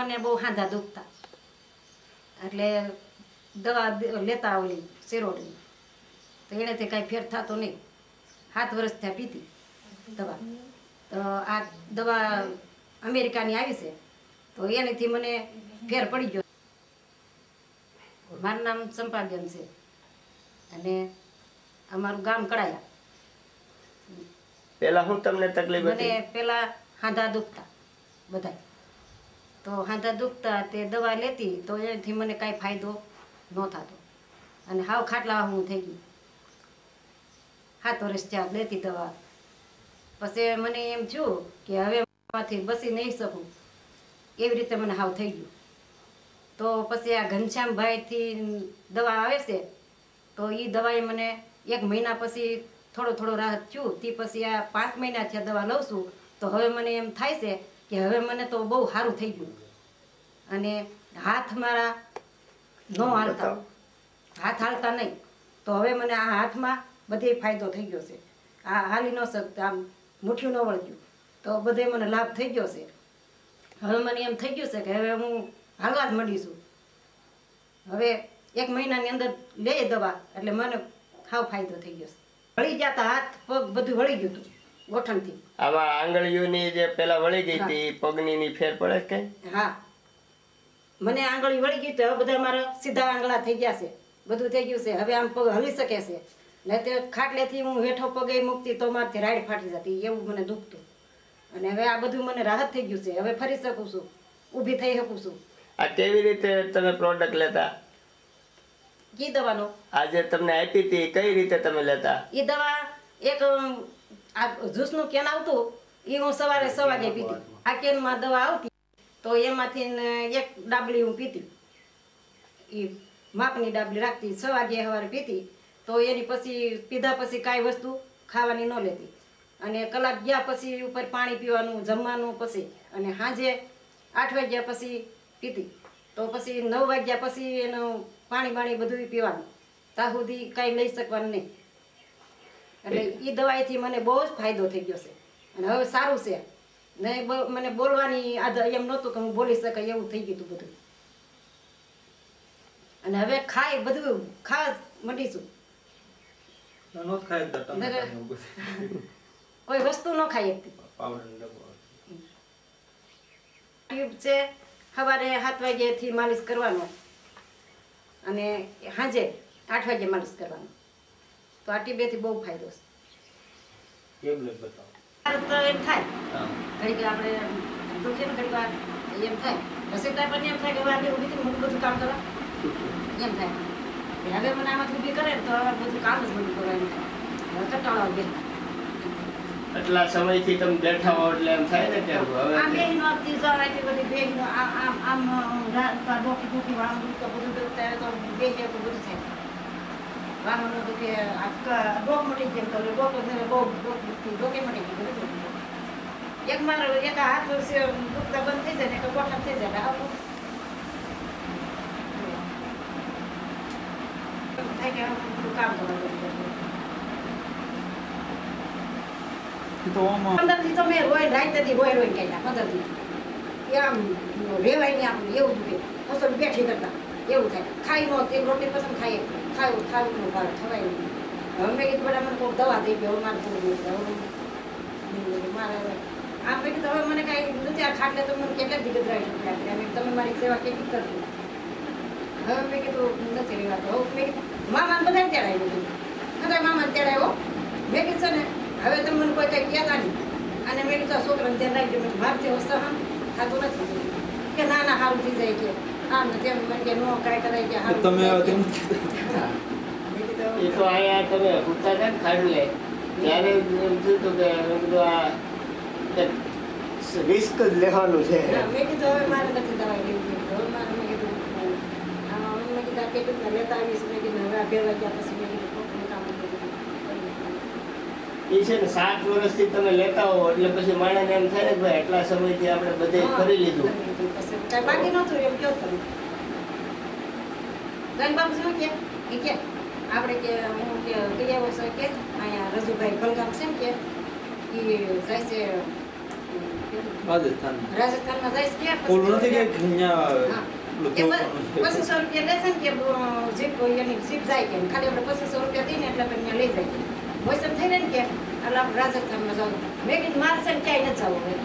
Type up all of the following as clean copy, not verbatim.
મને બહુ હાંધા દુખતા, એટલે દવા લેતા ઓલી શેરોડની, તો એનાથી કાંઈ ફેર થતો નહીં. 7 વર્ષ ત્યાં પીતી દવા. તો આ દવા અમેરિકાની આવી છે, તો એનાથી મને ફેર પડી ગયો. મારું નામ સંપાદન છે અને અમારું ગામ કડાયા. પેલા હું તમને તકલીફ હતી? મને પેલા હાંધા દુખતા બધાય, તો હાંધા દુખતા તે દવા લેતી તો એનાથી મને કાંઈ ફાયદો ન થતો, અને હાવ ખાટલા હું થઈ ગઈ. 7 વર્ષ ત્યાં લેતી દવા. પછી મને એમ થયું કે હવે માંથી બસી નહીં શકું, એવી રીતે મને હાવ થઈ ગયું. તો પછી આ ઘનશ્યામભાઈથી દવા આવે છે, તો એ દવાએ મને 1 મહિના પછી થોડો રાહત થયું. તે પછી આ 5 મહિના થયા દવા લઉં છું, તો હવે મને એમ થાય છે કે હવે મને તો બહુ સારું થઈ ગયું. અને હાથ મારા ન હાલતા, હાથ હાલતા નહીં, તો હવે મને આ હાથમાં બધે ફાયદો થઈ ગયો છે. આ હાલી ન શકતા, આમ મુઠ્ઠીયું ન વળગ્યું, તો બધે મને લાભ થઈ ગયો છે. હવે મને એમ થઈ ગયું છે કે હવે હું હાલવા જ માંડીશું. હવે 1 મહિનાની અંદર લે દવા એટલે મને ખાવ ફાયદો થઈ ગયો છે. વળી જતા હાથ પગ બધું વળી ગયું હતું ગોઠણથી. આમાં આંગળીઓની જે પેલા વળી ગઈ હતી પગની ફેર પડે કે? હા, મને આંગળી વળી ગઈ તો હવે બધા મારા સીધા આંગળા થઈ ગયા છે, બધું થઈ ગયું છે. હવે આમ પગ હલી શકે છે, ને તે ખાટલેથી હું હેઠો પગે મૂકતી તો મારથી રાઈડ ફાટી જતી, એવું મને દુખતું. અને હવે આ બધું મને રાહત થઈ ગયું છે. હવે ફરી શકું છું, ઊભી થઈ શકું છું. આ કેવી રીતે તમે પ્રોડક્ટ લેતા? કી દવાનો આજે તમને આપી હતી કઈ રીતે તમે લેતા? એ દવા એક આ જ્યુસનું કેન આવતું, એ હું સવારે 6 વાગે પીતી. આ કેનમાં દવા આવતી તો એમાંથી 1 ડાબલી હું પીતી. એ માપની ડાબલી રાખતી, 6 વાગે સવારે પીતી. તો એની પછી પીધા પછી કાંઈ વસ્તુ ખાવાની ન લેતી, અને કલાક ગયા પછી ઉપર પાણી પીવાનું, જમવાનું પછી, અને સાંજે 8 વાગ્યા પછી પીતી. તો પછી 9 વાગ્યા પછી એનું પાણી બધું પીવાનું, ત્યાં સુધી કાંઈ લઈ શકવાનું નહીં. એટલે એ દવાઈથી મને બહુ જ ફાયદો થઈ ગયો છે, અને હવે સારું છે. ને મને બોલવાની એમ નહોતું કે હું બોલી શકાય, એવું થઈ ગયું હતું બધું. અને હવે ખાય બધું ખાવા માંડીશું. કોઈ વસ્તુ ન ખાઈ શકતી. ટ્યુબ છે, સવારે 7 વાગ્યાથી માલિશ કરવાનો, અને સાંજે 8 વાગે માલિશ કરવાનો. તો આ ટ્યુબેથી બહુ ફાયદો છે. તો એમ થાય ઘડીક આપણે દુખે ને ઘડીક વાર એમ થાય, રસીદાર પણ એમ થાય કે વાર ઊભી મોટું બધું કામ કરવા એમ થાય. હવે મને આમાંથી ઊભી કરે તો બધું કામ જ બધું કરવાનું થાય. કટાળો બે એટલા સમયથી તમે બેઠા હો એટલે એમ થાય ને કે હવે આ બેહી નો તીજાવાથી બધી બેહી નો આમ ડોકી ડોકી વાળું તો બધું ત્યારે તો બેહી તો બધું થાય. વાહનો દુખે ડોક મટી જેમ તો ડોક બહુ ડોકે મટી ગયું બધું. એક મારો એક હાથ દુખતા બંધ થઈ જાય ને એક ગોઠા થઈ જાય આવું થાય કે કામ કરવા. 15 દી તો મેં રોય રાઈતથી રોય કાઢ્યા. 15 દી આમ રેવાય ને આપણે એવું દુખે, અસર બેઠી કરતા એવું થાય. ખાઈ નો તે રોટલી પસંદ ખાવું નો ભાવે ખવાય નહીં. હવે મેં કીધું બધા મને કોઈ દવા દઈ ગયો મારે મારે આમ મેં કીધું હવે મને કાંઈ નથી. આ ખાટલે તો મને કેટલા દી ગભરાવી શક્યા, તમે મારી સેવા કેટલી કરજો. હવે મેં કીધું નથી રહેવાતો. હવે મેં કીધું મામાને બધાને તેડાવ્યું, બધા મામાને તેડાવ્યો. મેં કીધું છે ને હવે તમે મને કોઈ કંઈ કહેતા નહીં. અને મેં કીધું છોકરાને ધ્યાન રાખજો, મેં મારથી સહન થતું નથી કે ના સારું થઈ જાય કે આમ ને તેમ કે નો કાંઈ કરાય કે તમે એ તો અહીંયા તમે ઉઠતા હતા ને ખાડલે ત્યારે એમ થયું હતું કે આ રિસ્ક જ લેવાનું છે. મેં કીધું હવે મારે નથી દવાઈ લેવી. હવે મારે મેં કીધું કેટલું લેતા આવીશ. મેં કીધું હવે આ 2 વાગ્યા પછી મેં કીધું કામ એ છે ને 7 વર્ષથી તમે લેતા હો એટલે પછી માણસને એમ થાય ને ભાઈ એટલા સમયથી આપણે બધે કરી લીધું. બાકી નહોતું એમ કહો તમે. બાબુ શું કે આપણે કે હું કે ગયા વર્ષે કે અહીંયા રજુભાઈ બલગામ છે ને કે એ જાય છે રાજસ્થાન રાજસ્થાનમાં જઈશ કે ઓલું નથી કે અહીંયા હા. ઓલું કે તો- 2500 રૂપિયા લેશે ને કે જીપ એની જીપ જાય કે ખાલી આપણે 2500 રૂપિયા દઈને એટલે આપણે ત્યાં લઈ જાય મોસમ થઈ ને કે એટલે આપણે રાજસ્થાનમાં જવું મેં કીધું મારે છે ને ક્યાંય નથી જવું હવે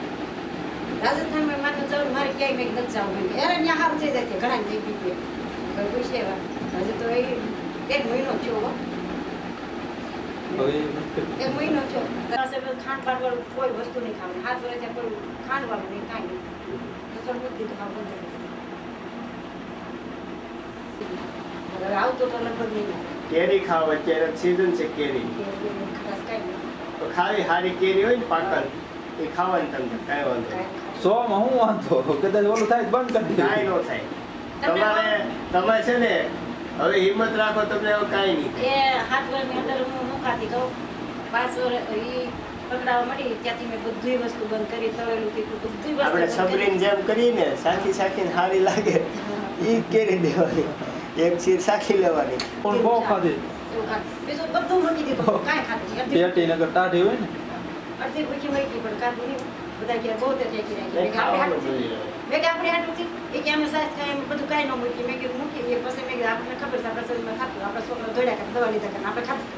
રાજસ્થાનમાં મારે જવું મારે ક્યાંય મેં નથી જવું મેં કીધું, અરે ત્યાં સારું થઈ જાય કે ઘણા થઈ ગયું કે પૂછે એવા હજી તો એ 1 મહિનો થયો હો. હવે 1 મહિનો થયો ખાંડ વાળું કોઈ વસ્તુ નહીં ખાવાની 7 વર્ષ કોઈ ખાંડ વાળું નહીં કાંઈ નહીં તો થોડું મૂકી દીધું ખાવ બંધ કરી દીધું. હવે આવતો તો લગભગ નહીં આવે. કેરી ખાવ અત્યારે સીઝન છે કેરી ખટાશ કાંઈ નહીં. તો ખાવી સારી કેરી હોય ને પાકલ એ ખાવાની તમને કાંઈ વાંધો નહીં. કાંઈ 100 માં હું વાંધો કદાચ ઓલું થાય તો બંધ કરી કાંઈ દે ન થાય તમે છે ને હવે હિંમત રાખો તમને હવે કાંઈ નહીં થાય. એ 7 વર્ષની અંદર હું મુકાતી કહું 5 વર્ષ ઈ પકડાવા મળી ત્યાંથી મેં બધી વસ્તુ બંધ કરી તળેલું તીખું બધી વસ્તુ આપણે બંધ સબરીને કરી. જેમ કરીને સાખી સાખીને સારી લાગે એ કેરી દેવાની એક ચીર સાખી લેવાની પણ બહુ ખાધી એવું ખાધું. બીજું બધું મૂકી દીધું કાંઈ ખાધું નહીં. પેટી નગર ટાઢી હોય ને અડધી ભૂખી મરી ગઈ પણ ખાધું નહીં. બધા કે બહુ તે થઈ ગઈ. નહીં ખાવાનું જોઈએ. મેં કે આપણે હાટું થી એ કે અમે સાસ ખાય એમ બધું કાંઈ ન મૂકી મેં કીધું મૂકી દઈએ પછી મેં કીધું આપણને ખબર છે આપણા શરીરમાં ખાતું આપણા છોકરા દોડ્યા કરે દવા લીધા કરે આપણે ખાતું